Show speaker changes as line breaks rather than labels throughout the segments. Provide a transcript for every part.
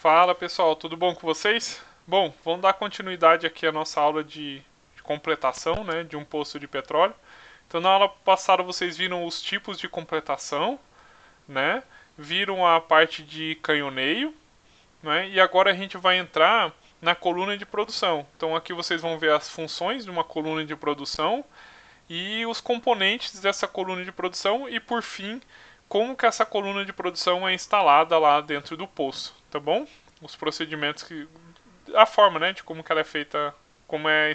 Fala pessoal, tudo bom com vocês? Bom, vamos dar continuidade aqui à nossa aula de completação, né, de um poço de petróleo. Então na aula passada vocês viram os tipos de completação, né? Viram a parte de canhoneio, né? E agora a gente vai entrar na coluna de produção. Então aqui vocês vão ver as funções de uma coluna de produção e os componentes dessa coluna de produção e por fim como que essa coluna de produção é instalada lá dentro do poço, tá bom? Os procedimentos que a forma, né, de como que ela é feita, como é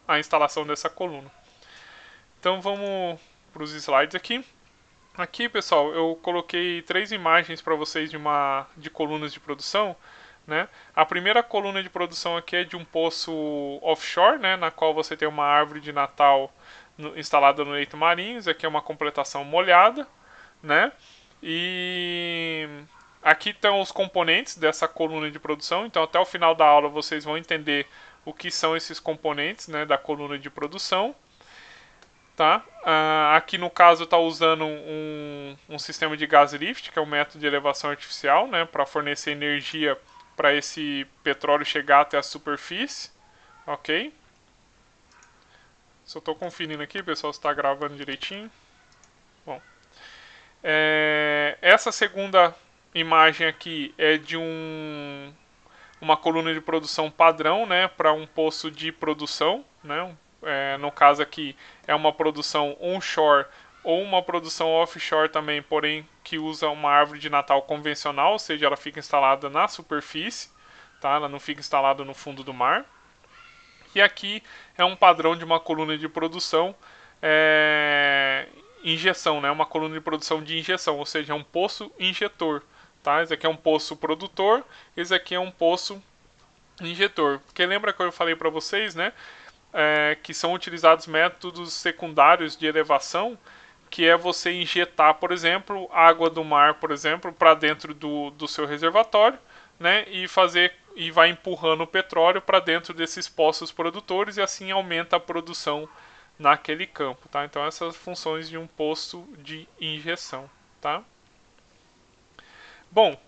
a instalação dessa coluna. Então vamos para os slides aqui. Aqui, pessoal, eu coloquei três imagens para vocês de colunas de produção, né? A primeira coluna de produção aqui é de um poço offshore, né, na qual você tem uma árvore de Natal instalada no leito marinho. Isso aqui é uma completação molhada, né? E aqui estão os componentes dessa coluna de produção. Então, até o final da aula vocês vão entender o que são esses componentes, né, da coluna de produção. Tá? Aqui no caso está usando um sistema de gas lift, que é um método de elevação artificial, né, para fornecer energia para esse petróleo chegar até a superfície. Ok? Só estou conferindo aqui, pessoal, se está gravando direitinho. Bom, essa segunda imagem aqui é de uma coluna de produção padrão, né, para um poço de produção, né, no caso aqui é uma produção onshore ou uma produção offshore também, porém que usa uma árvore de Natal convencional, ou seja, ela fica instalada na superfície, tá? Ela não fica instalada no fundo do mar. E aqui é um padrão de uma coluna de produção injeção, né? Uma coluna de produção de injeção, ou seja, é um poço injetor. Tá? Esse aqui é um poço produtor, esse aqui é um poço injetor. Porque lembra que eu falei para vocês, né? Que são utilizados métodos secundários de elevação, que é você injetar, por exemplo, água do mar, por exemplo, para dentro do seu reservatório, né? E vai empurrando o petróleo para dentro desses poços produtores e assim aumenta a produção naquele campo, tá? Então essas funções de um poço de injeção, tá? Bom,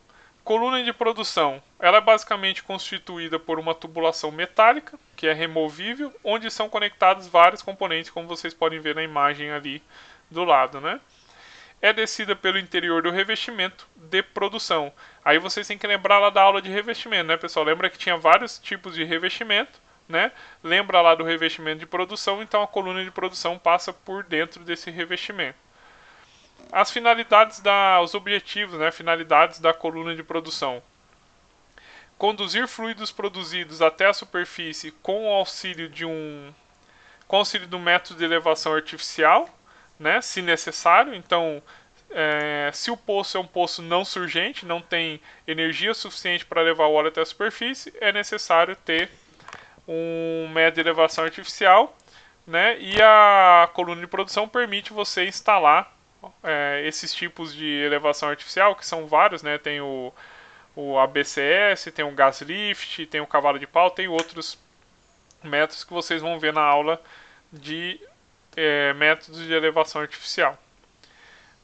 coluna de produção, ela é basicamente constituída por uma tubulação metálica, que é removível, onde são conectados vários componentes, como vocês podem ver na imagem ali do lado, né? É descida pelo interior do revestimento de produção. Aí vocês têm que lembrar lá da aula de revestimento, né, pessoal? Lembra que tinha vários tipos de revestimento, né? Lembra lá do revestimento de produção, então a coluna de produção passa por dentro desse revestimento. As finalidades os objetivos, né, finalidades da coluna de produção. Conduzir fluidos produzidos até a superfície com o auxílio do método de elevação artificial, né, se necessário. Então, se o poço é um poço não surgente, não tem energia suficiente para levar o óleo até a superfície, é necessário ter um método de elevação artificial, né, e a coluna de produção permite você instalar esses tipos de elevação artificial, que são vários, né, tem o ABCS, tem o gas lift, tem o cavalo de pau, tem outros métodos que vocês vão ver na aula de métodos de elevação artificial.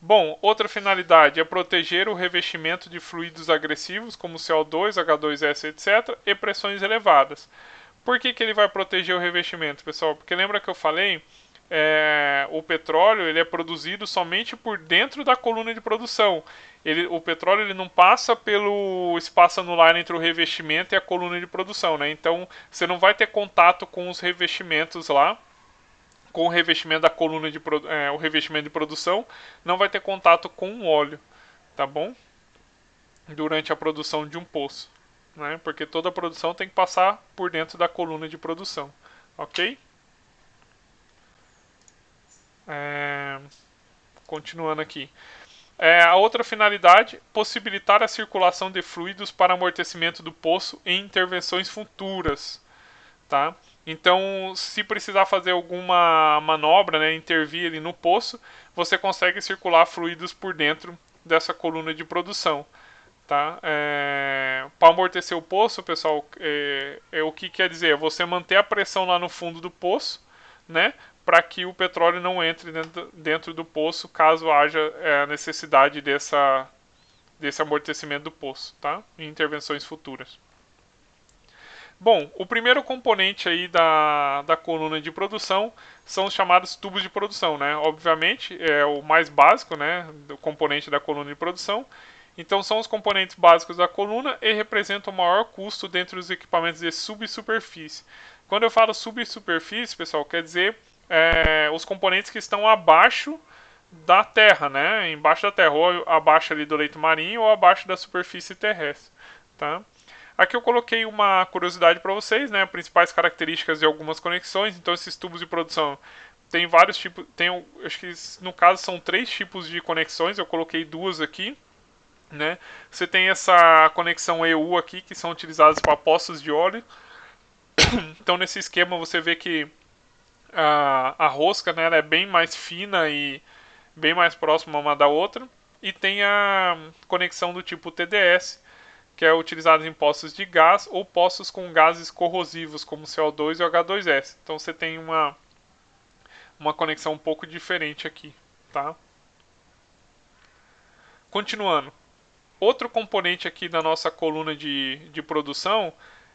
Bom, outra finalidade é proteger o revestimento de fluidos agressivos, como CO2, H2S, etc., e pressões elevadas. Por que ele vai proteger o revestimento, pessoal? Porque lembra que eu falei, o petróleo ele é produzido somente por dentro da coluna de produção. O petróleo ele não passa pelo espaço anular entre o revestimento e a coluna de produção, né? Então você não vai ter contato com os revestimentos lá, com o revestimento da coluna o revestimento de produção, não vai ter contato com o óleo, tá bom? Durante a produção de um poço, né? Porque toda a produção tem que passar por dentro da coluna de produção, ok? Continuando aqui. A outra finalidade, possibilitar a circulação de fluidos para amortecimento do poço em intervenções futuras, tá? Então, se precisar fazer alguma manobra, né, intervir ali no poço, você consegue circular fluidos por dentro dessa coluna de produção, tá? Para amortecer o poço, pessoal, o que quer dizer? É você manter a pressão lá no fundo do poço, né, para que o petróleo não entre dentro do poço, caso haja necessidade desse amortecimento do poço, tá? Em intervenções futuras. Bom, o primeiro componente aí da coluna de produção são os chamados tubos de produção, né? Obviamente é o mais básico, né, do componente da coluna de produção. Então são os componentes básicos da coluna e representam o maior custo dentre os equipamentos de subsuperfície. Quando eu falo subsuperfície, pessoal, quer dizer os componentes que estão abaixo da terra, né? Embaixo da terra, ou abaixo ali do leito marinho ou abaixo da superfície terrestre, tá? Aqui eu coloquei uma curiosidade para vocês, né? Principais características de algumas conexões. Então esses tubos de produção tem vários tipos, acho que no caso são 3 tipos de conexões. Eu coloquei 2 aqui, né? Você tem essa conexão EU aqui que são utilizadas para poços de óleo. Então nesse esquema você vê que a rosca, né, ela é bem mais fina e bem mais próxima uma da outra. E tem a conexão do tipo TDS, que é utilizado em poços de gás ou poços com gases corrosivos, como CO2 e o H2S. Então você tem uma conexão um pouco diferente aqui, tá? Continuando. Outro componente aqui da nossa coluna de produção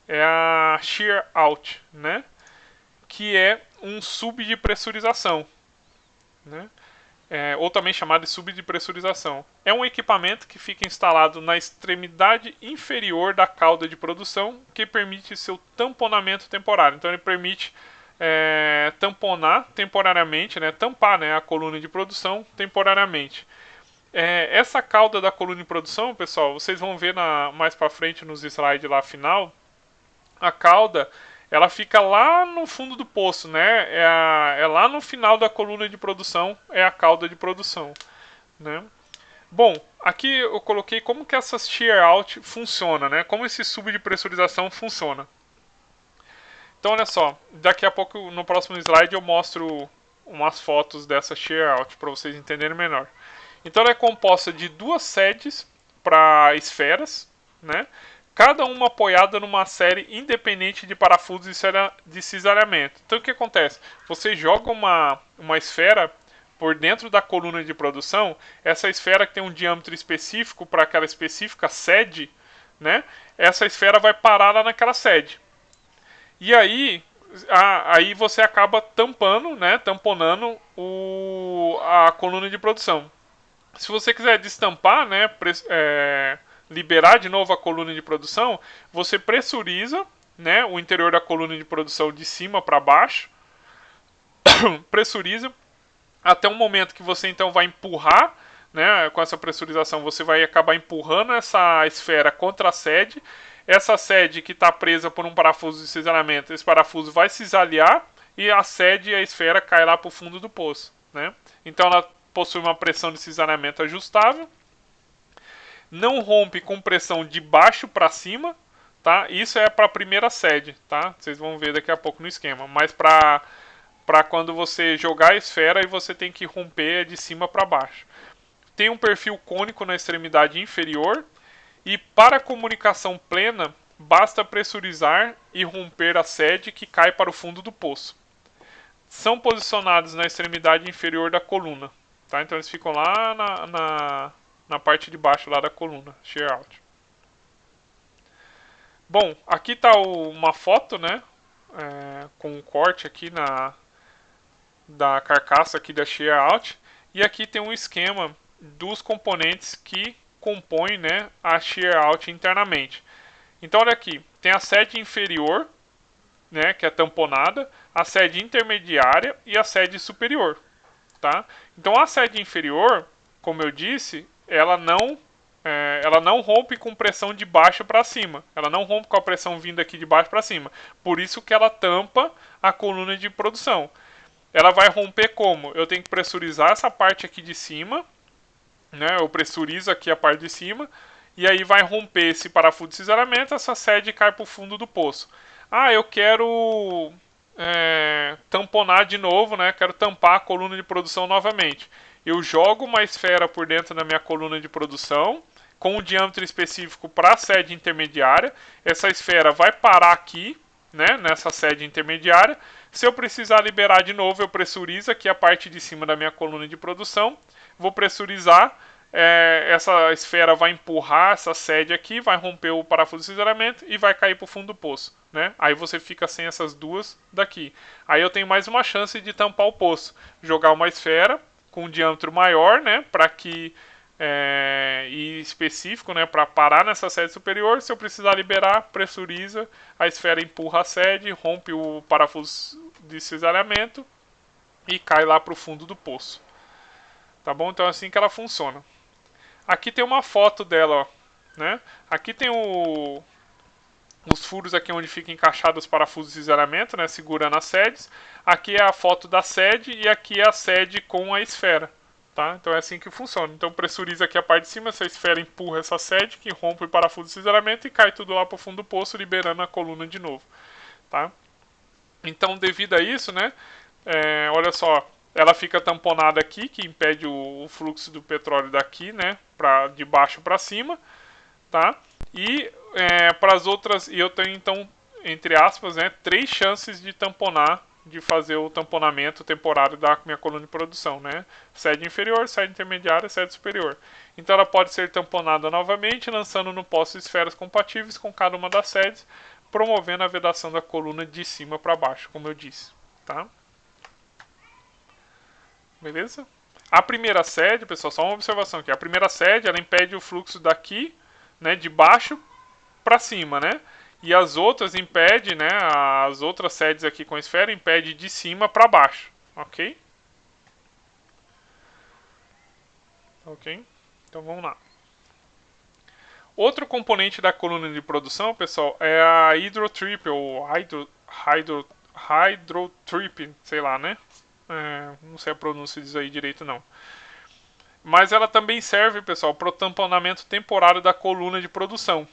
é a shear out, né? Que é um sub de pressurização, né? Ou também chamado de sub de pressurização. É um equipamento que fica instalado na extremidade inferior da cauda de produção, que permite seu tamponamento temporário. Então ele permite tamponar temporariamente, né, tampar, né, a coluna de produção temporariamente. Essa cauda da coluna de produção, pessoal, vocês vão ver mais para frente nos slides lá final, a cauda ela fica lá no fundo do poço, né? É lá no final da coluna de produção, é a cauda de produção, né? Bom, aqui eu coloquei como que essa shear out funciona, né? Como esse sub de pressurização funciona. Então, olha só, daqui a pouco no próximo slide eu mostro umas fotos dessa shear out para vocês entenderem melhor. Então, ela é composta de 2 sedes para esferas, né? Cada uma apoiada numa série independente de parafusos de cisalhamento. Então o que acontece? Você joga uma esfera por dentro da coluna de produção, essa esfera que tem um diâmetro específico para aquela específica sede, né? Essa esfera vai parar lá naquela sede. E aí você acaba tampando, né? Tamponando a coluna de produção. Se você quiser destampar, né? Liberar de novo a coluna de produção, você pressuriza, né, o interior da coluna de produção de cima para baixo, pressuriza até um momento que você então vai empurrar, né, com essa pressurização você vai acabar empurrando essa esfera contra a sede. Essa sede que está presa por um parafuso de cisalhamento, esse parafuso vai cisalhar e a sede e a esfera cai lá para o fundo do poço, né? Então ela possui uma pressão de cisalhamento ajustável. Não rompe com pressão de baixo para cima, tá? Isso é para a primeira sede, tá? Vocês vão ver daqui a pouco no esquema. Mas para quando você jogar a esfera e você tem que romper de cima para baixo. Tem um perfil cônico na extremidade inferior e para comunicação plena basta pressurizar e romper a sede que cai para o fundo do poço. São posicionados na extremidade inferior da coluna, tá? Então eles ficam lá na parte de baixo lá da coluna, shear out. Bom, aqui está uma foto, né, com um corte aqui da carcaça aqui da shear out, e aqui tem um esquema dos componentes que compõem, né, a shear out internamente. Então olha aqui, tem a sede inferior, né, que é tamponada, a sede intermediária e a sede superior, tá? Então a sede inferior, como eu disse, ela não rompe com pressão de baixo para cima. Ela não rompe com a pressão vindo aqui de baixo para cima. Por isso que ela tampa a coluna de produção. Ela vai romper como? Eu tenho que pressurizar essa parte aqui de cima, né? Eu pressurizo aqui a parte de cima e aí vai romper esse parafuso de cisalhamento, essa sede cai para o fundo do poço. Ah, eu quero tamponar de novo, né? Quero tampar a coluna de produção novamente. Eu jogo uma esfera por dentro da minha coluna de produção com um diâmetro específico para a sede intermediária. Essa esfera vai parar aqui, né, nessa sede intermediária. Se eu precisar liberar de novo, eu pressurizo aqui a parte de cima da minha coluna de produção. Vou pressurizar essa esfera vai empurrar essa sede aqui, vai romper o parafuso de cisalhamento e vai cair para o fundo do poço, né? Aí você fica sem essas duas daqui. Aí eu tenho mais uma chance de tampar o poço, jogar uma esfera com um diâmetro maior, né? Para que e específico, né? Para parar nessa sede superior. Se eu precisar liberar, pressuriza, a esfera empurra a sede, rompe o parafuso de cisalhamento e cai lá para o fundo do poço. Tá bom? Então é assim que ela funciona. Aqui tem uma foto dela, ó, né? Aqui tem os furos aqui onde ficam encaixados os parafusos de cisalhamento, né? Segurando as sedes. Aqui é a foto da sede e aqui é a sede com a esfera. Tá? Então é assim que funciona. Então pressuriza aqui a parte de cima, essa esfera empurra essa sede, que rompe o parafuso de cisalhamento e cai tudo lá para o fundo do poço, liberando a coluna de novo. Tá? Então devido a isso, né? Olha só, ela fica tamponada aqui, que impede o fluxo do petróleo daqui, né, de baixo para cima, tá? E para as outras, e eu tenho então, entre aspas, né, 3 chances de tamponar, de fazer o tamponamento temporário da minha coluna de produção, né? Sede inferior, sede intermediária, sede superior. Então ela pode ser tamponada novamente, lançando no poço esferas compatíveis com cada uma das sedes, promovendo a vedação da coluna de cima para baixo, como eu disse, tá? Beleza? A primeira sede, pessoal, só uma observação aqui. A primeira sede, ela impede o fluxo daqui, né, de baixo para cima, né? E as outras impede, né, as outras sedes aqui com a esfera impede de cima para baixo, ok? Ok? Então vamos lá. Outro componente da coluna de produção, pessoal, é a hydrotrip ou hydrotrip, sei lá, né? Não sei a pronúncia disso aí direito não. Mas ela também serve, pessoal, para o tamponamento temporário da coluna de produção.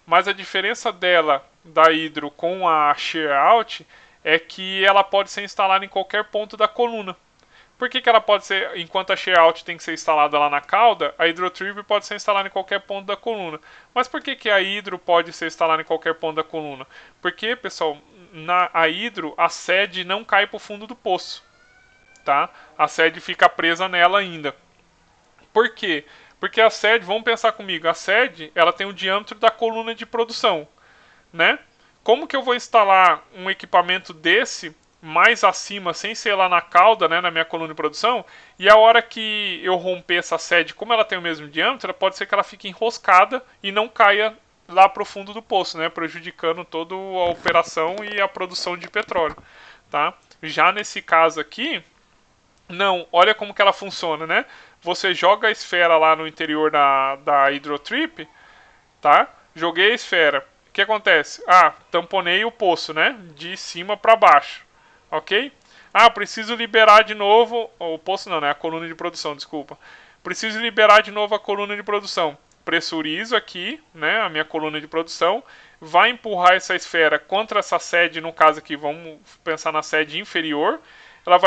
Mas a diferença dela, da hidro com a shear out, é que ela pode ser instalada em qualquer ponto da coluna. Por que ela pode ser, enquanto a shear out tem que ser instalada lá na cauda, a hydrotrip pode ser instalada em qualquer ponto da coluna. Mas por que a hidro pode ser instalada em qualquer ponto da coluna? Porque, pessoal, a hidro, a sede não cai para o fundo do poço. Tá? A sede fica presa nela ainda. Por quê? Porque a sede, vamos pensar comigo, a sede ela tem o diâmetro da coluna de produção, né? Como que eu vou instalar um equipamento desse mais acima, sem ser lá na cauda, né, na minha coluna de produção, e a hora que eu romper essa sede, como ela tem o mesmo diâmetro, pode ser que ela fique enroscada e não caia lá para o fundo do poço, né, prejudicando toda a operação e a produção de petróleo, tá? Já nesse caso aqui, não, olha como que ela funciona, né? Você joga a esfera lá no interior da hydrotrip, tá? Joguei a esfera. O que acontece? Tamponei o poço, né? De cima para baixo, ok? Preciso liberar de novo o poço não, né? A coluna de produção, desculpa. Preciso liberar de novo a coluna de produção. Pressurizo aqui, né? A minha coluna de produção. Vai empurrar essa esfera contra essa sede, no caso aqui, vamos pensar na sede inferior. Ela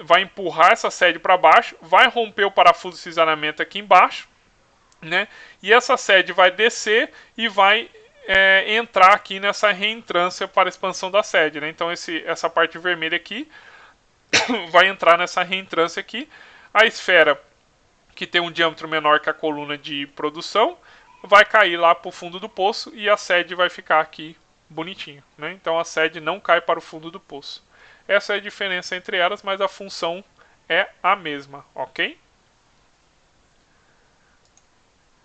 vai empurrar essa sede para baixo, vai romper o parafuso de cisalhamento aqui embaixo, né? E essa sede vai descer e vai entrar aqui nessa reentrância para a expansão da sede, né? Então essa parte vermelha aqui vai entrar nessa reentrância aqui. A esfera, que tem um diâmetro menor que a coluna de produção, vai cair lá para o fundo do poço e a sede vai ficar aqui bonitinho, né? Então a sede não cai para o fundo do poço. Essa é a diferença entre elas, mas a função é a mesma, ok?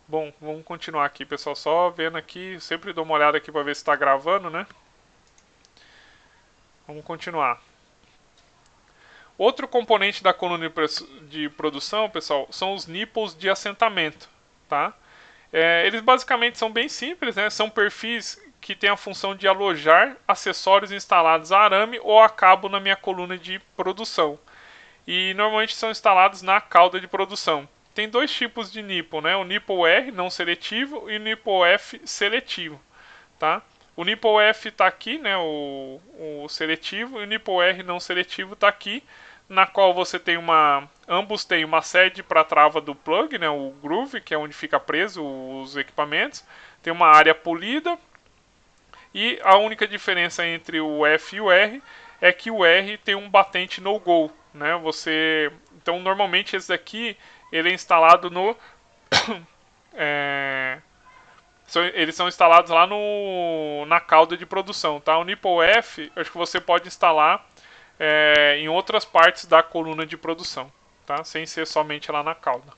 Bom, vamos continuar aqui, pessoal. Só vendo aqui, sempre dou uma olhada aqui para ver se está gravando, né? Vamos continuar. Outro componente da coluna de produção, pessoal, são os nipples de assentamento, tá? Eles basicamente são bem simples, né? São perfis que têm a função de alojar acessórios instalados a arame ou a cabo na minha coluna de produção. E normalmente são instalados na cauda de produção. Tem 2 tipos de nipple, né? O nipple R não seletivo e o nipple F seletivo, tá? O nipple F está aqui, né? O seletivo, e o nipple R não seletivo está aqui, na qual você tem ambos têm uma sede para a trava do plug, né? O groove, que é onde fica preso os equipamentos. Tem uma área polida. E a única diferença entre o F e o R é que o R tem um batente no-go, né? Então normalmente esse daqui ele é instalado no eles são instalados lá na cauda de produção, tá? O Nipple F, acho que você pode instalar em outras partes da coluna de produção, tá? Sem ser somente lá na cauda.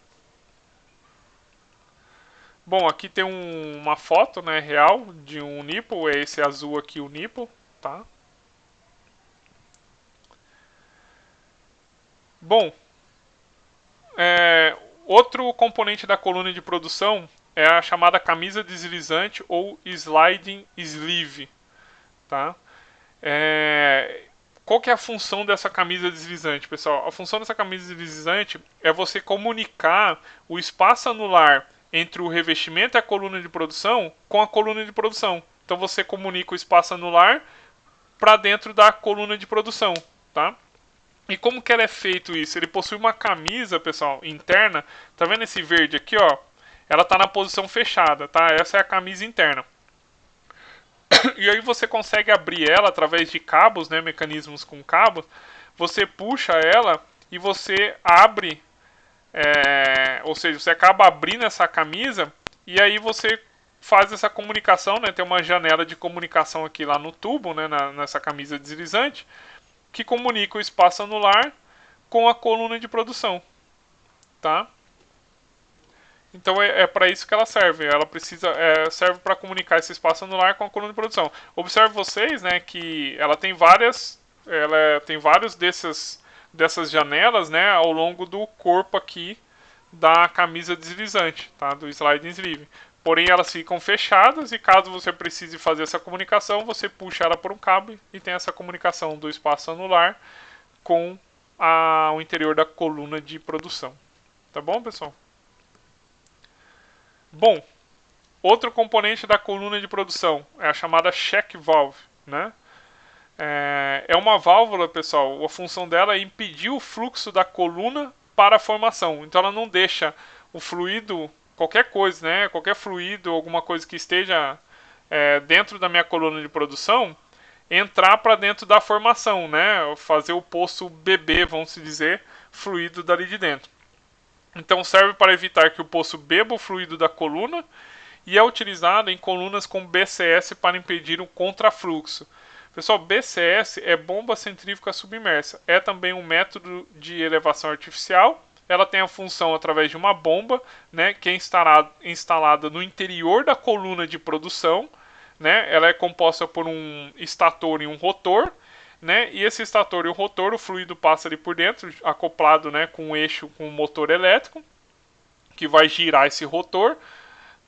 Bom, aqui tem uma foto, né, real de um nipple, é esse azul aqui o nipple, tá? Bom, outro componente da coluna de produção é a chamada camisa deslizante ou sliding sleeve, tá? Qual que é a função dessa camisa deslizante, pessoal? A função dessa camisa deslizante é você comunicar o espaço anular entre o revestimento e a coluna de produção com a coluna de produção. Então você comunica o espaço anular para dentro da coluna de produção, tá? E como que ela é feito isso? Ele possui uma camisa, pessoal, interna. Tá vendo esse verde aqui, ó? Ela está na posição fechada, tá? Essa é a camisa interna. E aí você consegue abrir ela através de cabos, né? Mecanismos com cabos. Você puxa ela e você abre, ou seja, você acaba abrindo essa camisa e aí você faz essa comunicação, né? Tem uma janela de comunicação aqui lá no tubo, né? Nessa camisa deslizante, que comunica o espaço anular com a coluna de produção, tá? Então é para isso que ela serve. Ela serve para comunicar esse espaço anular com a coluna de produção. Observe vocês, né, que ela tem vários dessas janelas, né, ao longo do corpo aqui da camisa deslizante, tá, do sliding sleeve. Porém, elas ficam fechadas e caso você precise fazer essa comunicação, você puxa ela por um cabo e tem essa comunicação do espaço anular com o interior da coluna de produção. Tá bom, pessoal? Bom, outro componente da coluna de produção é a chamada check valve, né? É uma válvula, pessoal, a função dela é impedir o fluxo da coluna para a formação. Então ela não deixa o fluido, qualquer coisa, né? Qualquer fluido, alguma coisa que esteja dentro da minha coluna de produção, entrar para dentro da formação, né? Fazer o poço bebê, vamos dizer, fluido dali de dentro. Então serve para evitar que o poço beba o fluido da coluna e é utilizado em colunas com BCS para impedir o contrafluxo. Pessoal, BCS é bomba centrífuga submersa. É também um método de elevação artificial. Ela tem a função através de uma bomba, né, que é instalada no interior da coluna de produção. Né? Ela é composta por um estator e um rotor. Né? E esse estator e o rotor, o fluido passa ali por dentro, acoplado, né, com um eixo com um motor elétrico, que vai girar esse rotor.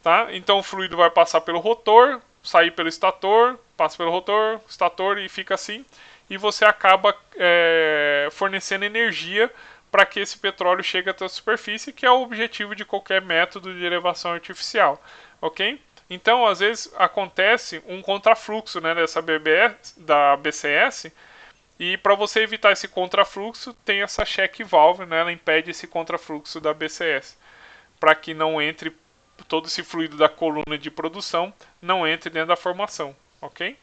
Tá? Então o fluido vai passar pelo rotor, sair pelo estator, passa pelo rotor, estator e fica assim. E você acaba fornecendo energia para que esse petróleo chegue até a superfície, que é o objetivo de qualquer método de elevação artificial. Ok? Então, às vezes, acontece um contrafluxo, né, da BCS, e para você evitar esse contrafluxo, tem essa check valve, né, ela impede esse contrafluxo da BCS, para que não entre todo esse fluido da coluna de produção, não entre dentro da formação, ok?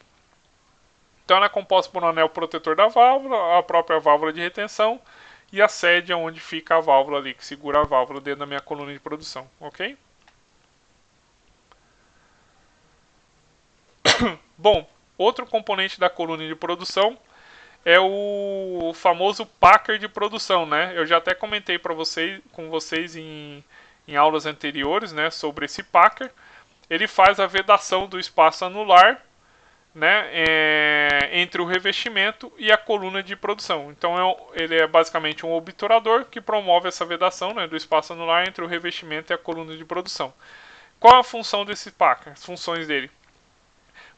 Então ela é composta por um anel protetor da válvula, a própria válvula de retenção e a sede onde fica a válvula ali, que segura a válvula dentro da minha coluna de produção, ok? Bom, outro componente da coluna de produção é o famoso packer de produção, né? Eu já até comentei com vocês em aulas anteriores, né, sobre esse packer. Ele faz a vedação do espaço anular, né, entre o revestimento e a coluna de produção. Então ele é basicamente um obturador que promove essa vedação, né, do espaço anular entre o revestimento e a coluna de produção. Qual a função desse packer? As funções dele: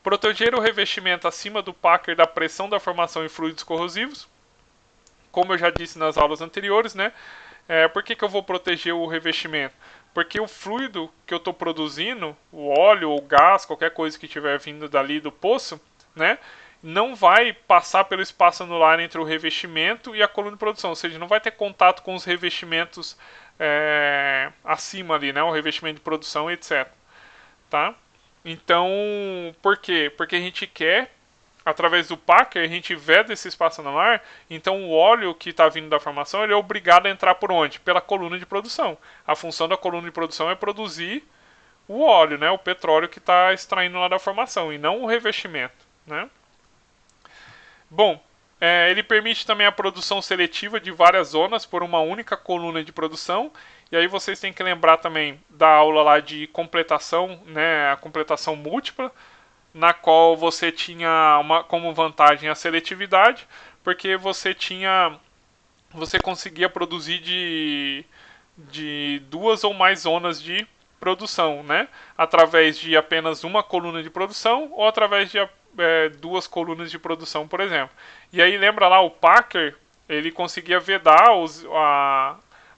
proteger o revestimento acima do packer da pressão da formação em fluidos corrosivos. Como eu já disse nas aulas anteriores, né? Por que eu vou proteger o revestimento? Porque o fluido que eu estou produzindo, o óleo ou gás, qualquer coisa que estiver vindo dali do poço, né, não vai passar pelo espaço anular entre o revestimento e a coluna de produção. Ou seja, não vai ter contato com os revestimentos acima ali, né, o revestimento de produção, etc. Tá? Então, por quê? Porque a gente quer através do packer, a gente veda esse espaço anular, então o óleo que está vindo da formação ele é obrigado a entrar por onde? Pela coluna de produção. A função da coluna de produção é produzir o óleo, né, o petróleo que está extraindo lá da formação, e não o revestimento. Né? Bom, ele permite também a produção seletiva de várias zonas por uma única coluna de produção. E aí vocês têm que lembrar também da aula lá de completação, né, a completação múltipla, na qual você tinha como vantagem a seletividade, porque você conseguia produzir de duas ou mais zonas de produção, né? Através de apenas uma coluna de produção ou através de duas colunas de produção, por exemplo. E aí lembra lá o Packer, ele conseguia vedar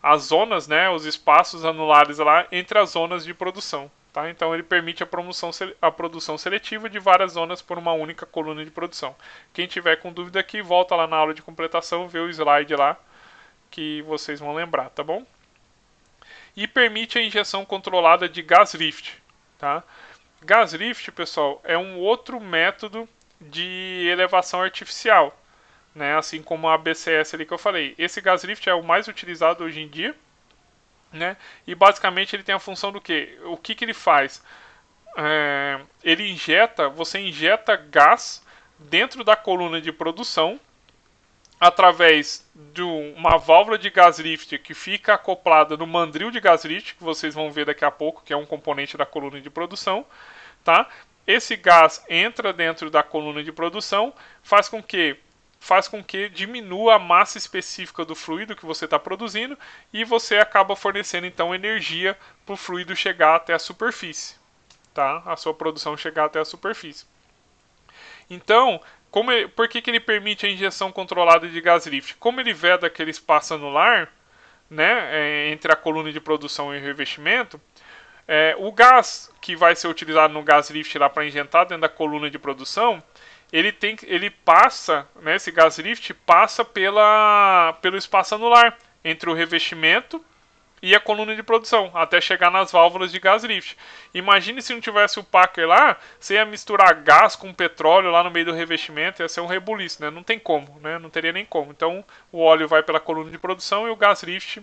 as zonas, né, os espaços anulares lá entre as zonas de produção. Tá? Então ele permite a produção seletiva de várias zonas por uma única coluna de produção. Quem tiver com dúvida aqui, volta lá na aula de completação, vê o slide lá que vocês vão lembrar, tá bom? E permite a injeção controlada de gas lift. Tá? Gas lift, pessoal, é um outro método de elevação artificial, né? Assim como a BCS ali que eu falei. Esse gas lift é o mais utilizado hoje em dia, né? E basicamente ele tem a função do quê? O que ele faz? Você injeta gás dentro da coluna de produção através de uma válvula de gas lift que fica acoplada no mandril de gas lift, que vocês vão ver daqui a pouco, que é um componente da coluna de produção, tá? Esse gás entra dentro da coluna de produção, faz com que diminua a massa específica do fluido que você está produzindo e você acaba fornecendo então energia para o fluido chegar até a superfície, tá? A sua produção chegar até a superfície. Então, por que ele permite a injeção controlada de gas lift? Como ele veda aquele espaço anular, né, entre a coluna de produção e o revestimento, o gás que vai ser utilizado no gas lift lá para injetar dentro da coluna de produção, ele passa, né, esse gas lift passa pelo espaço anular entre o revestimento e a coluna de produção, até chegar nas válvulas de gas lift. Imagine se não tivesse o Packer lá, você ia misturar gás com petróleo lá no meio do revestimento, ia ser um rebuliço, né? Não tem como, né? Não teria nem como. Então, o óleo vai pela coluna de produção e o gas lift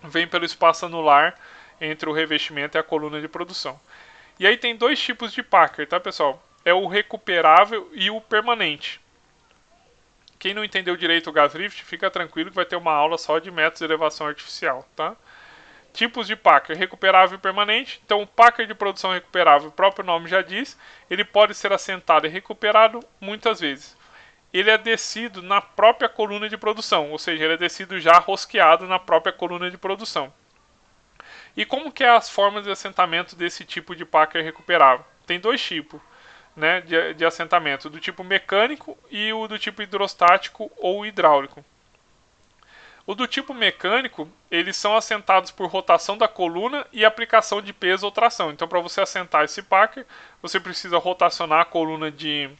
vem pelo espaço anular entre o revestimento e a coluna de produção. E aí tem dois tipos de Packer, tá, pessoal? É o recuperável e o permanente. Quem não entendeu direito o gas lift, fica tranquilo que vai ter uma aula só de métodos de elevação artificial, tá? Tipos de Packer, recuperável e permanente. Então, o Packer de produção recuperável, o próprio nome já diz, ele pode ser assentado e recuperado muitas vezes. Ele é descido na própria coluna de produção, ou seja, ele é descido já rosqueado na própria coluna de produção. E como que é as formas de assentamento desse tipo de Packer recuperável? Tem dois tipos, né, de assentamento, do tipo mecânico e o do tipo hidrostático ou hidráulico. O do tipo mecânico, eles são assentados por rotação da coluna e aplicação de peso ou tração. Então, para você assentar esse Packer, você precisa rotacionar a coluna de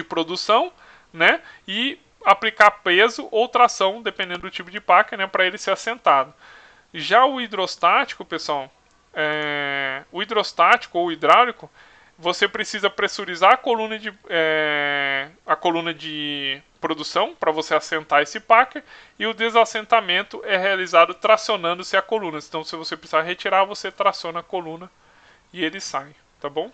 produção, né, e aplicar peso ou tração, dependendo do tipo de Packer, né, para ele ser assentado. Já o hidrostático, pessoal, o hidrostático ou hidráulico, você precisa pressurizar a coluna de produção para você assentar esse Packer, e o desassentamento é realizado tracionando-se a coluna. Então, se você precisar retirar, você traciona a coluna e ele sai, tá bom?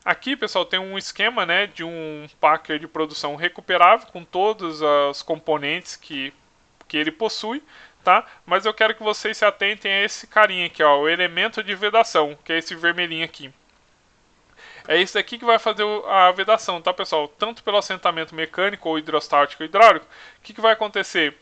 Aqui, pessoal, tem um esquema, né, de um Packer de produção recuperável com todos os componentes que ele possui. Tá? Mas eu quero que vocês se atentem a esse carinha aqui, ó, o elemento de vedação, que é esse vermelhinho aqui. É esse aqui que vai fazer a vedação, tá, pessoal? Tanto pelo assentamento mecânico ou hidrostático ou hidráulico. O que vai acontecer?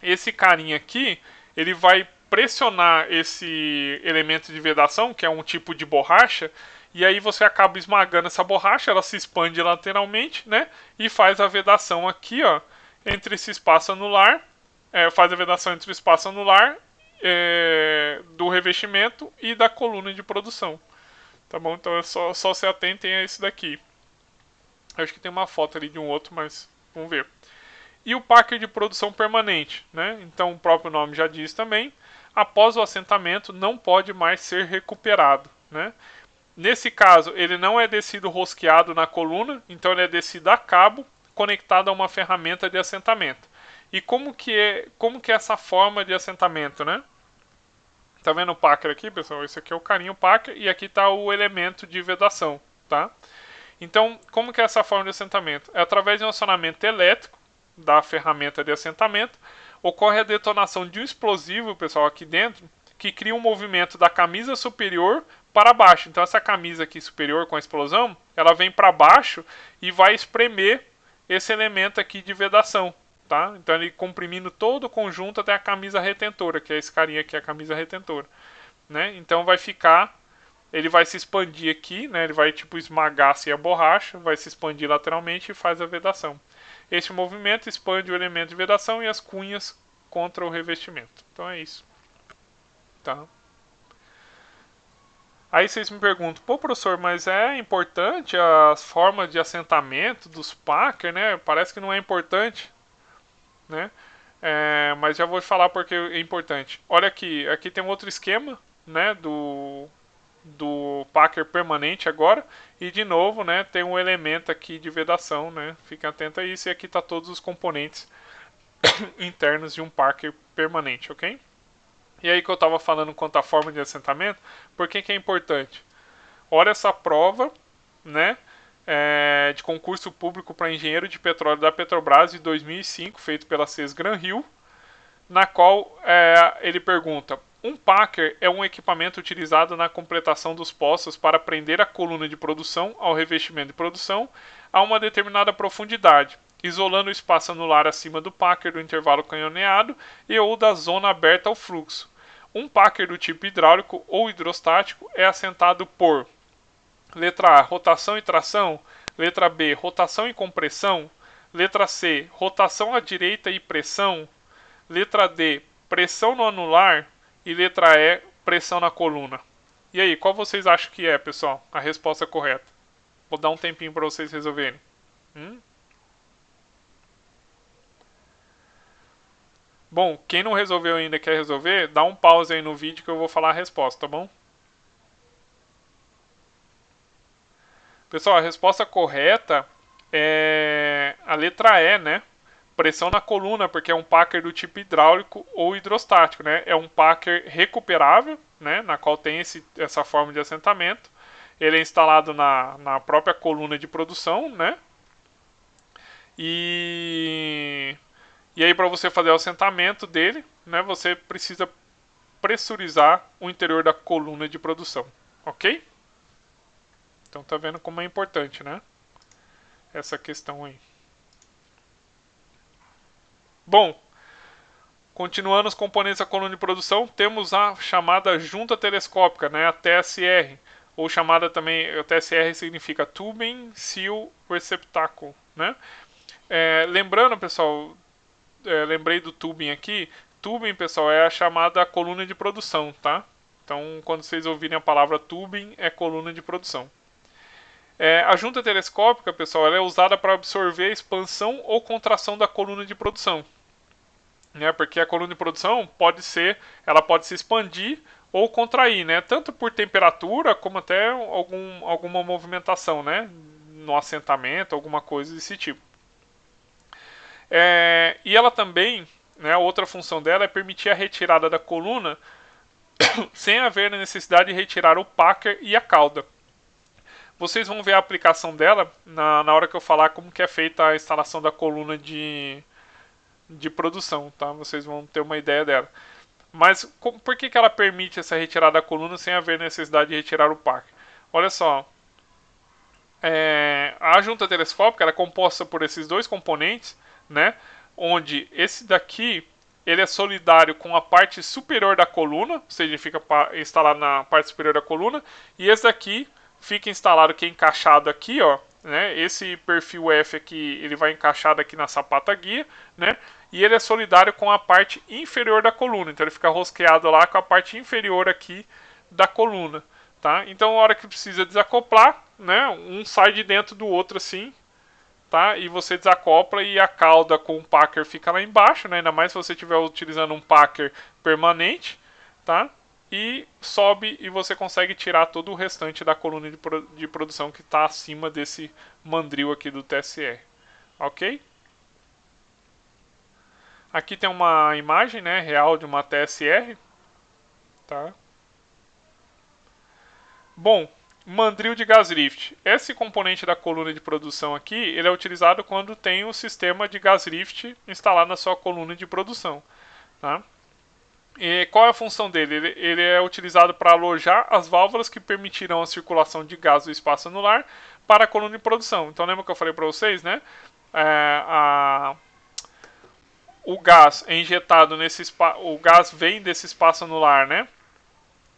Esse carinha aqui, ele vai pressionar esse elemento de vedação, que é um tipo de borracha, e aí você acaba esmagando essa borracha, ela se expande lateralmente, né? E faz a vedação aqui, ó, entre esse espaço anular. Faz a vedação entre o espaço anular do revestimento e da coluna de produção. Tá bom? Então é só se atentem a esse daqui. Eu acho que tem uma foto ali de um outro, mas vamos ver. E o Packer de produção permanente, né? Então o próprio nome já diz também. Após o assentamento não pode mais ser recuperado, né? Nesse caso, ele não é descido rosqueado na coluna, então ele é descido a cabo, conectado a uma ferramenta de assentamento. E como que é essa forma de assentamento, né? Tá vendo o Packer aqui, pessoal? Esse aqui é o carinho Packer e aqui está o elemento de vedação, tá? Então, como que é essa forma de assentamento? É através de um acionamento elétrico da ferramenta de assentamento, ocorre a detonação de um explosivo, pessoal, aqui dentro, que cria um movimento da camisa superior para baixo. Então, essa camisa aqui superior com a explosão, ela vem para baixo e vai espremer esse elemento aqui de vedação. Tá? Então, ele comprimindo todo o conjunto até a camisa retentora, que é esse carinha aqui, a camisa retentora. Né? Então, vai ficar... Ele vai se expandir aqui, né? Ele vai tipo esmagar assim, a borracha, vai se expandir lateralmente e faz a vedação. Este movimento expande o elemento de vedação e as cunhas contra o revestimento. Então é isso. Tá? Aí vocês me perguntam, pô professor, mas é importante as formas de assentamento dos Packer, né? Parece que não é importante, né? Mas já vou falar porque é importante. Olha aqui tem um outro esquema, né? Do Packer permanente agora. E de novo, né, tem um elemento aqui de vedação, né? Fiquem atentos a isso. E aqui está todos os componentes internos de um Packer permanente, ok? E aí que eu estava falando quanto à forma de assentamento, por que é importante? Olha essa prova, né, de concurso público para engenheiro de petróleo da Petrobras de 2005, feito pela CES Gran Rio, na qual ele pergunta: um Packer é um equipamento utilizado na completação dos poços para prender a coluna de produção ao revestimento de produção a uma determinada profundidade, isolando o espaço anular acima do Packer do intervalo canhoneado e ou da zona aberta ao fluxo. Um Packer do tipo hidráulico ou hidrostático é assentado por: letra A, rotação e tração; letra B, rotação e compressão; letra C, rotação à direita e pressão; letra D, pressão no anular; e letra E, pressão na coluna. E aí, qual vocês acham que é, pessoal, a resposta correta? Vou dar um tempinho para vocês resolverem. Bom, quem não resolveu ainda quer resolver, dá um pause aí no vídeo que eu vou falar a resposta, tá bom? Pessoal, a resposta correta é a letra E, né? Pressão na coluna, porque é um Packer do tipo hidráulico ou hidrostático, né? É um Packer recuperável, né? Na qual tem essa forma de assentamento. Ele é instalado na própria coluna de produção, né? E aí, para você fazer o assentamento dele, né? Você precisa pressurizar o interior da coluna de produção, ok? Então tá vendo como é importante, né? Essa questão aí. Bom, continuando os componentes da coluna de produção, temos a chamada junta telescópica, né, a TSR, ou chamada também, a TSR significa Tubing Seal Receptacle, né? Lembrando, pessoal, lembrei do tubing aqui. Tubing, pessoal, é a chamada coluna de produção, tá? Então, quando vocês ouvirem a palavra tubing, é coluna de produção. A junta telescópica, pessoal, ela é usada para absorver a expansão ou contração da coluna de produção. Né? Porque a coluna de produção ela pode se expandir ou contrair, né? Tanto por temperatura como até alguma movimentação, né? No assentamento, alguma coisa desse tipo. E ela também, né, a outra função dela é permitir a retirada da coluna sem haver a necessidade de retirar o Packer e a cauda. Vocês vão ver a aplicação dela na hora que eu falar como que é feita a instalação da coluna de produção, tá? Vocês vão ter uma ideia dela. Mas por que ela permite essa retirada da coluna sem haver necessidade de retirar o Packer? Olha só, a junta telescópica ela é composta por esses dois componentes, né? Onde esse daqui ele é solidário com a parte superior da coluna, ou seja, ele fica instalado na parte superior da coluna, e esse daqui fica instalado aqui, encaixado aqui, ó, né? Esse perfil F aqui, ele vai encaixado aqui na sapata guia, né? E ele é solidário com a parte inferior da coluna, então ele fica rosqueado lá com a parte inferior aqui da coluna, tá? Então, a hora que precisa desacoplar, né? Um sai de dentro do outro assim, tá? E você desacopla e a cauda com o Packer fica lá embaixo, né? Ainda mais se você estiver utilizando um Packer permanente, tá? e sobe e você consegue tirar todo o restante da coluna de produção que está acima desse mandril aqui do TSR. Ok? Aqui tem uma imagem, né, real de uma TSR. Tá? Bom, mandril de gas lift. Esse componente da coluna de produção aqui, ele é utilizado quando tem o sistema de gas lift instalado na sua coluna de produção. Tá? E qual é a função dele? Ele é utilizado para alojar as válvulas que permitirão a circulação de gás do espaço anular para a coluna de produção. Então lembra que eu falei para vocês, né? O gás é injetado nesse espaço, o gás vem desse espaço anular, né?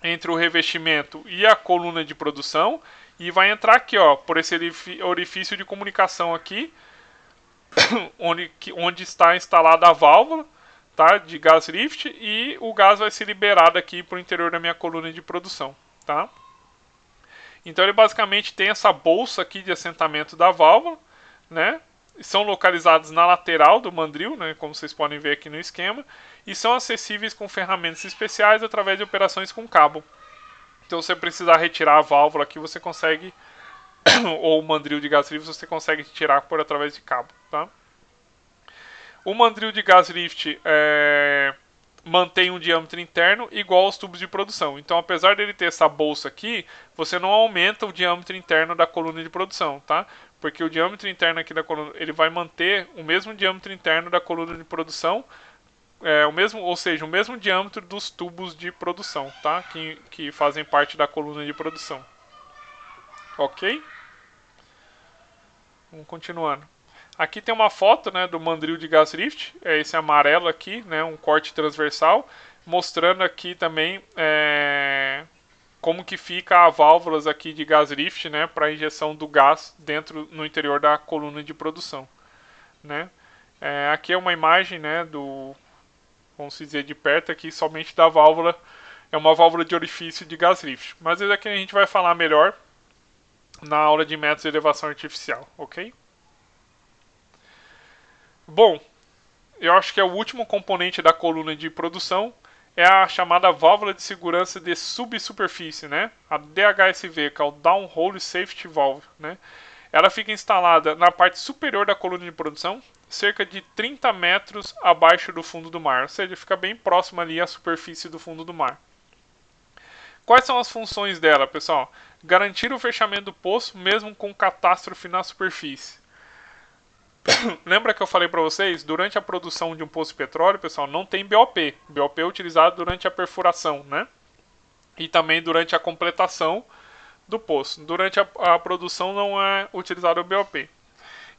Entre o revestimento e a coluna de produção e vai entrar aqui, ó, por esse orifício de comunicação aqui, onde está instalada a válvula, tá, de gas lift, e o gás vai ser liberado aqui para o interior da minha coluna de produção, tá? Então ele basicamente tem essa bolsa aqui de assentamento da válvula, né? São localizados na lateral do mandril, né, como vocês podem ver aqui no esquema, e são acessíveis com ferramentas especiais através de operações com cabo. Então, se você precisar retirar a válvula aqui, você consegue, ou o mandril de gas lift, você consegue tirar por através de cabo. Tá? O mandril de gas lift mantém um diâmetro interno igual aos tubos de produção. Então, apesar dele ter essa bolsa aqui, você não aumenta o diâmetro interno da coluna de produção, tá? Porque o diâmetro interno aqui da coluna, ele vai manter o mesmo diâmetro interno da coluna de produção, ou seja, o mesmo diâmetro dos tubos de produção, tá? Que fazem parte da coluna de produção. Ok? Vamos continuando. Aqui tem uma foto, né, do mandril de gas lift, é esse amarelo aqui, né, um corte transversal, mostrando aqui também como que fica as válvulas aqui de gas lift, né, para injeção do gás no interior da coluna de produção, né. Aqui é uma imagem, né, vamos dizer de perto aqui, somente da válvula, é uma válvula de orifício de gas lift, mas isso aqui a gente vai falar melhor na aula de métodos de elevação artificial, ok? Bom, eu acho que é o último componente da coluna de produção, é a chamada válvula de segurança de subsuperfície, né? A DHSV, que é o Downhole Safety Valve, né? Ela fica instalada na parte superior da coluna de produção, cerca de 30 metros abaixo do fundo do mar, ou seja, fica bem próximo ali à superfície do fundo do mar. Quais são as funções dela, pessoal? Garantir o fechamento do poço, mesmo com catástrofe na superfície. Lembra que eu falei para vocês, durante a produção de um poço de petróleo, pessoal, não tem BOP. BOP é utilizado durante a perfuração, né? E também durante a completação do poço. Durante a produção não é utilizado o BOP.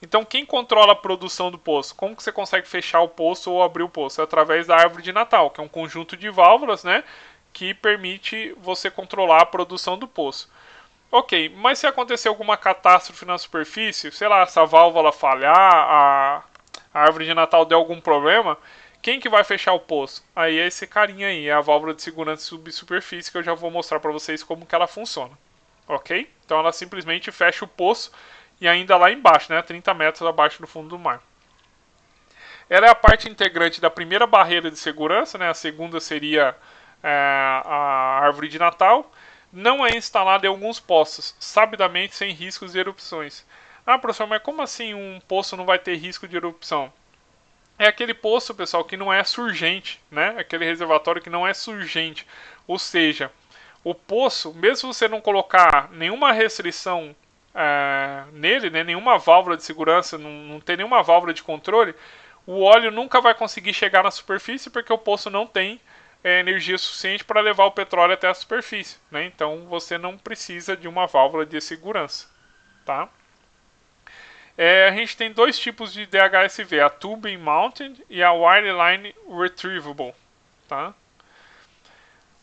Então, quem controla a produção do poço? Como que você consegue fechar o poço ou abrir o poço? É através da árvore de Natal, que é um conjunto de válvulas, né? Que permite você controlar a produção do poço. Ok, mas se acontecer alguma catástrofe na superfície, sei lá, essa válvula falhar, a árvore de Natal der algum problema, quem que vai fechar o poço? Aí é esse carinha aí, é a válvula de segurança subsuperfície, que eu já vou mostrar para vocês como que ela funciona. Ok? Então ela simplesmente fecha o poço e ainda lá embaixo, né, 30 metros abaixo do fundo do mar. Ela é a parte integrante da primeira barreira de segurança, né, a segunda seria a árvore de Natal. Não é instalada em alguns poços, sabidamente sem riscos de erupções. Ah, professor, mas como assim um poço não vai ter risco de erupção? É aquele poço, pessoal, que não é surgente, né? Aquele reservatório que não é surgente. Ou seja, o poço, mesmo você não colocar nenhuma restrição nele, né? Nenhuma válvula de segurança, não tem nenhuma válvula de controle, o óleo nunca vai conseguir chegar na superfície porque o poço não tem energia suficiente para levar o petróleo até a superfície, né? Então você não precisa de uma válvula de segurança, tá? A gente tem dois tipos de DHSV, a Tubing Mounted e a Wireline Retrievable, tá?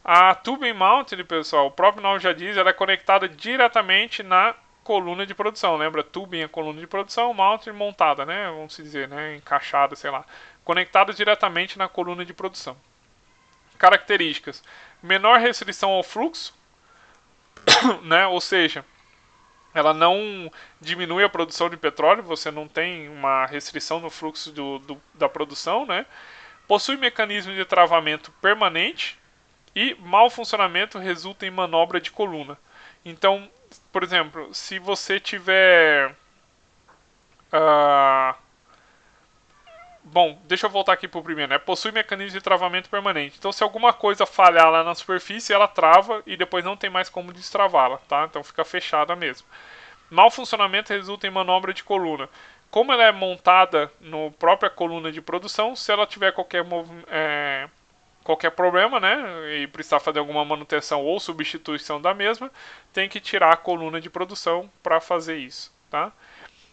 A Tubing Mounted, pessoal, o próprio nome já diz, ela é conectada diretamente na coluna de produção, lembra? Tubing é coluna de produção, Mounted montada, né? Vamos dizer, né? Encaixada, sei lá. Conectada diretamente na coluna de produção. Características: menor restrição ao fluxo, né? Ou seja, ela não diminui a produção de petróleo, você não tem uma restrição no fluxo da produção, né? Possui mecanismo de travamento permanente E mau funcionamento resulta em manobra de coluna. Então, por exemplo, se você tiver... bom, deixa eu voltar aqui para o primeiro, né? Possui mecanismo de travamento permanente. Então, se alguma coisa falhar lá na superfície, ela trava e depois não tem mais como destravá-la, tá? Então fica fechada mesmo. Mau funcionamento resulta em manobra de coluna. Como ela é montada na própria coluna de produção, se ela tiver qualquer problema, né, e precisar fazer alguma manutenção ou substituição da mesma, tem que tirar a coluna de produção para fazer isso, tá?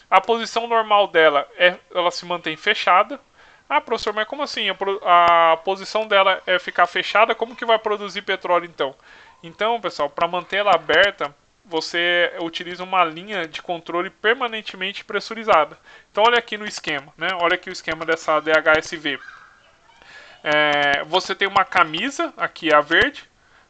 A posição normal dela ela se mantém fechada. Ah, professor, mas como assim? A posição dela é ficar fechada, como que vai produzir petróleo então? Então, pessoal, para manter ela aberta, você utiliza uma linha de controle permanentemente pressurizada. Então, olha aqui no esquema, né? Olha aqui o esquema dessa DHSV. Você tem uma camisa, aqui a verde,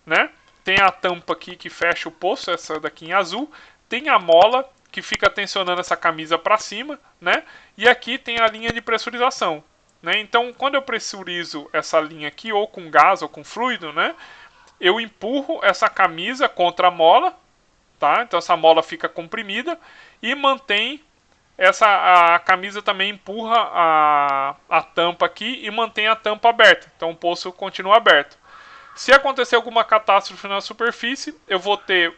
né? Tem a tampa aqui que fecha o poço, essa daqui em azul. Tem a mola que fica tensionando essa camisa para cima, né? E aqui tem a linha de pressurização, né? Então, quando eu pressurizo essa linha aqui, ou com gás ou com fluido, né? Eu empurro essa camisa contra a mola, tá? Então essa mola fica comprimida e mantém a camisa também empurra a tampa aqui e mantém a tampa aberta. Então o poço continua aberto. Se acontecer alguma catástrofe na superfície, eu vou ter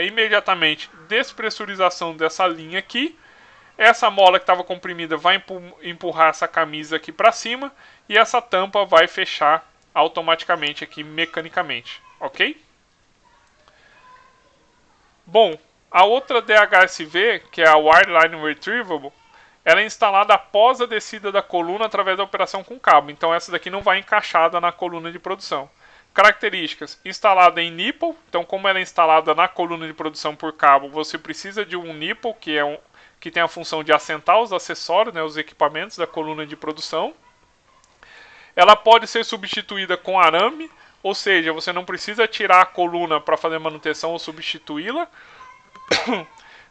imediatamente despressurização dessa linha aqui. Essa mola que estava comprimida vai empurrar essa camisa aqui para cima e essa tampa vai fechar automaticamente aqui mecanicamente, ok? Bom, a outra DHSV, que é a Wireline Retrievable, ela é instalada após a descida da coluna através da operação com cabo. Então essa daqui não vai encaixada na coluna de produção. Características: instalada em nipple. Então, como ela é instalada na coluna de produção por cabo, você precisa de um nipple, que tem a função de assentar os acessórios, né, os equipamentos da coluna de produção. Ela pode ser substituída com arame, ou seja, você não precisa tirar a coluna para fazer manutenção ou substituí-la.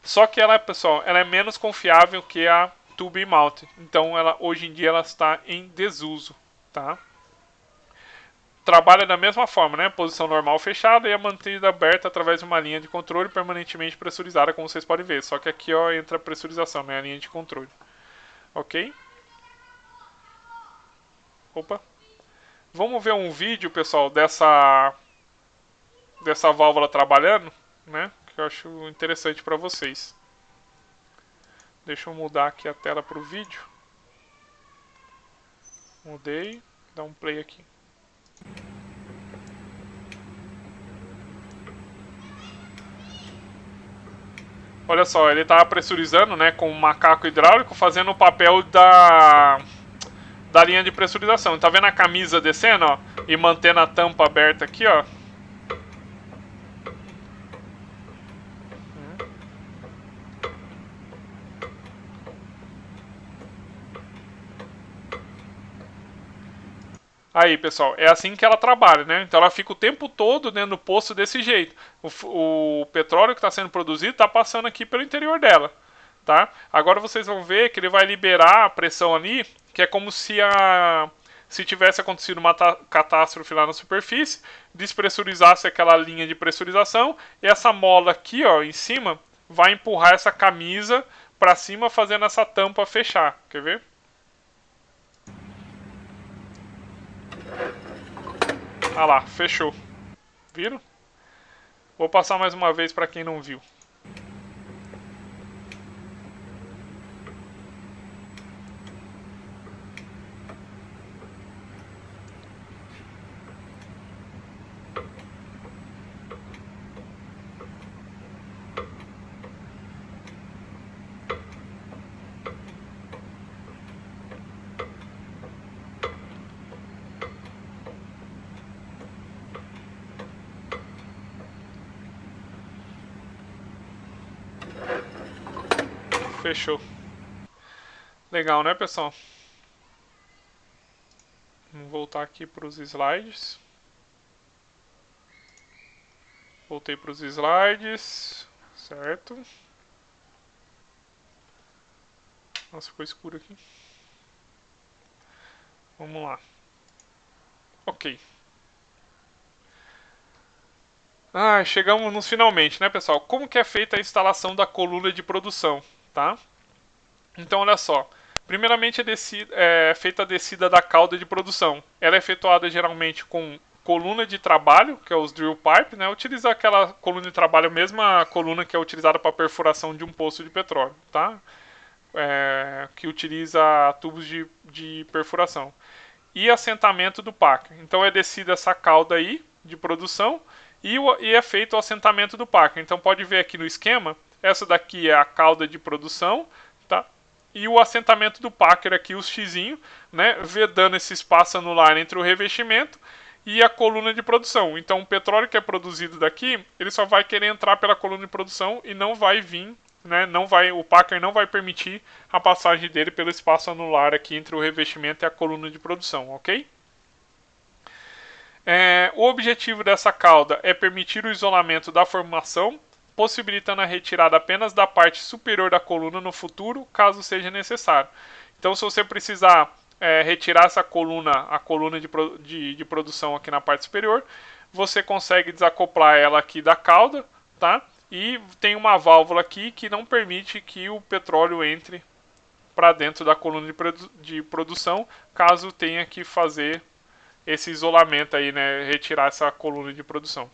Só que ela, pessoal, ela é menos confiável que a tube mount. Então, hoje em dia ela está em desuso, tá? Trabalha da mesma forma, né? Posição normal fechada e é mantida aberta através de uma linha de controle permanentemente pressurizada, como vocês podem ver. Só que aqui, ó, entra a pressurização, né? A linha de controle. Ok? Opa. Vamos ver um vídeo, pessoal, dessa válvula trabalhando, né? Que eu acho interessante para vocês. Deixa eu mudar aqui a tela para o vídeo. Mudei. Dá um play aqui. Olha só, ele está pressurizando, né, com um macaco hidráulico, fazendo o papel da linha de pressurização. Tá vendo a camisa descendo, ó, e mantendo a tampa aberta aqui, ó. Aí, pessoal, é assim que ela trabalha, né? Então ela fica o tempo todo dentro do poço desse jeito. O petróleo que está sendo produzido está passando aqui pelo interior dela, tá? Agora vocês vão ver que ele vai liberar a pressão ali, que é como se tivesse acontecido uma catástrofe lá na superfície, despressurizasse aquela linha de pressurização, e essa mola aqui, ó, em cima, vai empurrar essa camisa para cima, fazendo essa tampa fechar. Quer ver? Ah lá, fechou. Viram? Vou passar mais uma vez para quem não viu. Fechou. Legal, né, pessoal? Vamos voltar aqui para os slides. Voltei para os slides. Certo. Nossa, ficou escuro aqui. Vamos lá. Ok. Chegamos nos finalmente, né, pessoal? Como que é feita a instalação da coluna de produção, tá? Então, olha só. Primeiramente é feita a descida da cauda de produção. Ela é efetuada geralmente com coluna de trabalho, que é os drill pipe, né? Utiliza aquela coluna de trabalho, a mesma coluna que é utilizada para perfuração de um poço de petróleo, tá? Que utiliza tubos de perfuração. E assentamento do packer. Então é descida essa cauda aí de produção e é feito o assentamento do packer. Então pode ver aqui no esquema, essa daqui é a cauda de produção, tá? E o assentamento do packer aqui, o xizinho, né, vedando esse espaço anular entre o revestimento e a coluna de produção. Então o petróleo que é produzido daqui, ele só vai querer entrar pela coluna de produção e não vai vir, né, o packer não vai permitir a passagem dele pelo espaço anular aqui entre o revestimento e a coluna de produção, ok? O objetivo dessa cauda é permitir o isolamento da formação, possibilitando a retirada apenas da parte superior da coluna no futuro, caso seja necessário. Então, se você precisar retirar essa coluna, a coluna de produção aqui na parte superior, você consegue desacoplar ela aqui da cauda, tá? E tem uma válvula aqui que não permite que o petróleo entre para dentro da coluna de produção, caso tenha que fazer esse isolamento aí, né, retirar essa coluna de produção.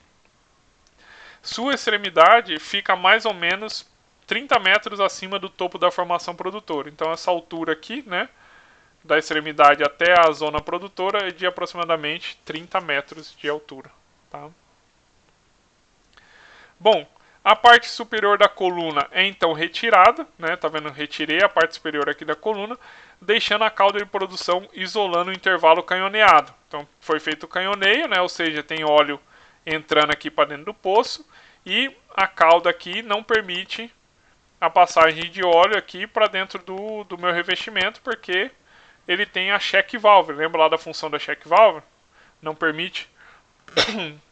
Sua extremidade fica mais ou menos 30 metros acima do topo da formação produtora. Então essa altura aqui, né, da extremidade até a zona produtora é de aproximadamente 30 metros de altura. Tá? Bom, a parte superior da coluna é então retirada, né? Tá vendo? Retirei a parte superior aqui da coluna, deixando a cauda de produção isolando o intervalo canhoneado. Então foi feito o canhoneio, né? Ou seja, tem óleo entrando aqui para dentro do poço e a cauda aqui não permite a passagem de óleo aqui para dentro do meu revestimento, porque ele tem a check valve. Lembra lá da função da check valve? Não permite,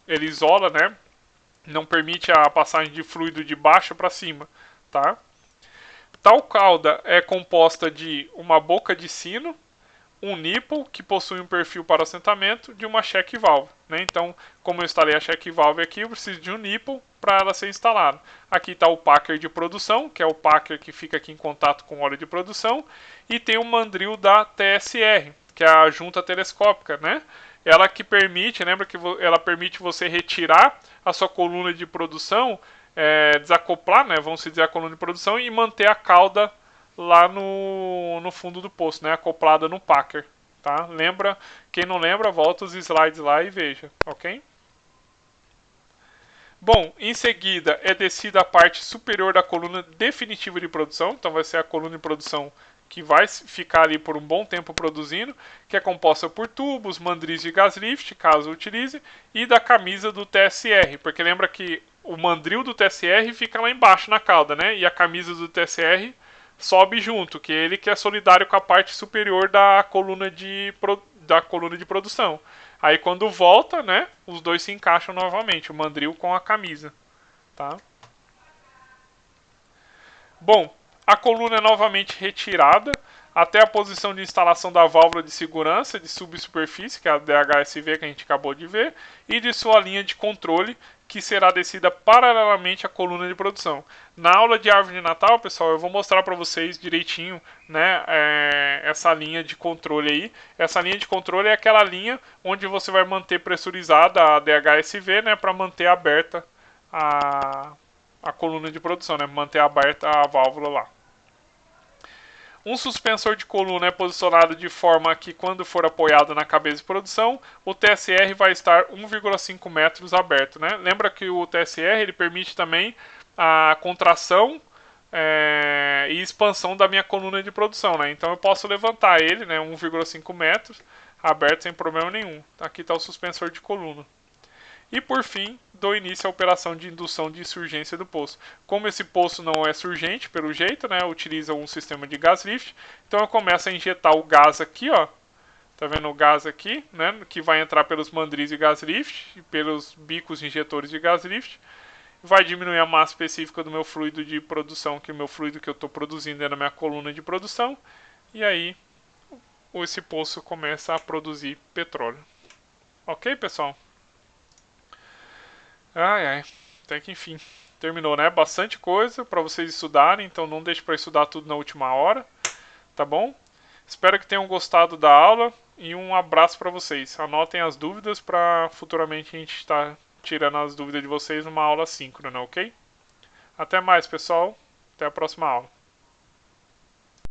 ele isola, né? Não permite a passagem de fluido de baixo para cima, tá? Tal cauda é composta de uma boca de sino, um nipple, que possui um perfil para assentamento, de uma check valve. Né? Então, como eu instalei a check valve aqui, eu preciso de um nipple para ela ser instalada. Aqui está o packer de produção, que é o packer que fica aqui em contato com o óleo de produção, e tem o mandril da TSR, que é a junta telescópica, né? Ela que permite, lembra que ela permite você retirar a sua coluna de produção, desacoplar, né, vamos dizer, a coluna de produção e manter a cauda lá no fundo do poço, né, acoplada no packer. Tá? Lembra? Quem não lembra, volta os slides lá e veja, ok? Bom, em seguida é descida a parte superior da coluna definitiva de produção, então vai ser a coluna de produção que vai ficar ali por um bom tempo produzindo, que é composta por tubos, mandris de gas lift, caso utilize, e da camisa do TSR, porque lembra que o mandril do TSR fica lá embaixo na cauda, né? E a camisa do TSR sobe junto, que ele que é solidário com a parte superior da coluna de produção. Aí quando volta, né, os dois se encaixam novamente, o mandril com a camisa, tá? Bom, a coluna é novamente retirada até a posição de instalação da válvula de segurança de subsuperfície, que é a DHSV que a gente acabou de ver, e de sua linha de controle, que será descida paralelamente à coluna de produção. Na aula de árvore de Natal, pessoal, eu vou mostrar para vocês direitinho, né, essa linha de controle aí. Essa linha de controle é aquela linha onde você vai manter pressurizada a DHSV, né, para manter aberta a coluna de produção, né, manter aberta a válvula lá. Um suspensor de coluna é posicionado de forma que, quando for apoiado na cabeça de produção, o TSR vai estar 1,5 metros aberto. Né? Lembra que o TSR ele permite também a contração e expansão da minha coluna de produção. Né? Então eu posso levantar ele, né, 1,5 metros, aberto sem problema nenhum. Aqui está o suspensor de coluna. E por fim, dou início à operação de indução de surgência do poço. Como esse poço não é surgente, pelo jeito, né, utiliza um sistema de gas lift, então eu começo a injetar o gás aqui, ó. Tá vendo o gás aqui, né, que vai entrar pelos mandris de gas lift e pelos bicos injetores de gas lift. Vai diminuir a massa específica do meu fluido de produção, que é o meu fluido que eu estou produzindo é na minha coluna de produção. E aí, esse poço começa a produzir petróleo. Ok, pessoal? Ai, ai. Até que enfim. Terminou, né? Bastante coisa para vocês estudarem, então não deixe para estudar tudo na última hora, tá bom? Espero que tenham gostado da aula e um abraço para vocês. Anotem as dúvidas para futuramente a gente estar tirando as dúvidas de vocês numa aula síncrona, ok? Até mais, pessoal. Até a próxima aula.